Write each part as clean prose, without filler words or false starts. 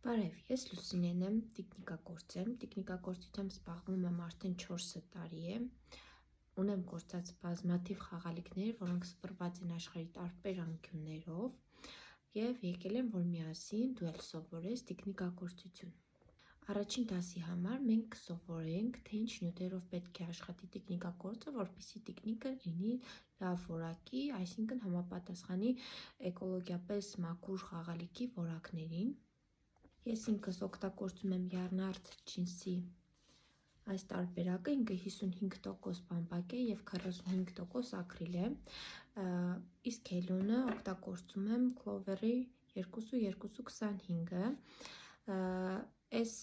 Բարև, ես Լուսինեն եմ, տիկնիկագործ եմ, տիկնիկագործությամբ զբաղվում եմ արդեն 4 տարի է, ունեմ գործած բազմաթիվ խաղալիքներ, որոնք սփռված են աշխարհի տարբեր անկյուններով և եկել եմ, որ միասին դու էլ սովորես տիկնիկագործություն։ Առաջին դասի համար մենք կսովորենք, թե ինչ նյութերով պետք է աշխատի տիկնիկագործը, որպեսզի տիկնիկը լինի լավ որակի, այսինքն համապատասխանի էկոլոգիապես մաքուր խաղալիքի որակներին։ Ես ինքս օգտագործում եմ Yarnart ջինսի այս տարբերակը, ինքը 55% բամբակ է և 45% ակրիլ է, իսկ հելյոնը օգտագործում եմ Clover-ի 2225-ը, այս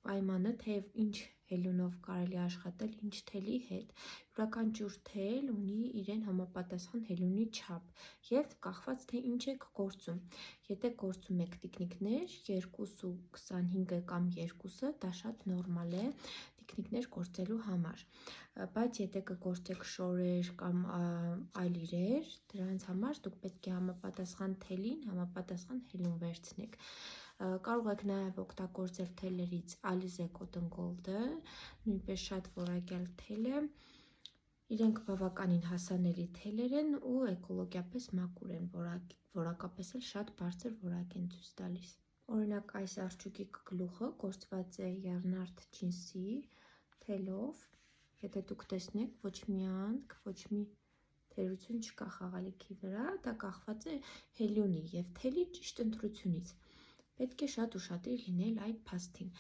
պայմանը, թե ինչ հելյոնով կարելի է աշխատել, ինչ թելի հետ, յուրաքանչյուր թել ունի իրեն համապատասխան հելյոնի չափ և կախված թե ինչ եք գործում, եթե գործում եք տիկնիկներ 2.25 կամ 2-ը, դա շատ նորմալ է տիկնիկներ գործելու համար, բայց եթե կգործեք շորեր կամ այլ իրեր, դրանց համար դուք պետք է համապատասխան թելին, համապատասխան հելյուն վերցնեք։ Կարող եք նաև օգտագործել թելերից Alize Cotton Gold-ը, նույնպես շատ որակյալ թել է, իրենք բավականին հասանելի թելեր են ու էկոլոգիապես մաքուր են, որակապես էլ շատ բարձր որակ են ցույց տալիս։ Օրինակ այս արջուկի գլուխը գործված է Yarnart ջինսի թելով, եթե դուք տեսնեք, ոչ մի անցք, ոչ մի թերություն չկա խաղալիքի վրա, դա կախված է հելյոնի և թելի ճիշտ ընտրությունից, պետք է շատ ուշադիր լինել այդ փաստին։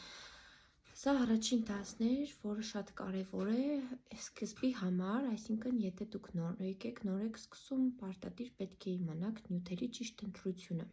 Սա առաջին դասն էր, որը շատ կարևոր է սկզբի համար, այսինքն եթե դուք նոր եք սկսում, պարտադիր պետք է իմանաք նյութերի ճիշտ ընտրությունը։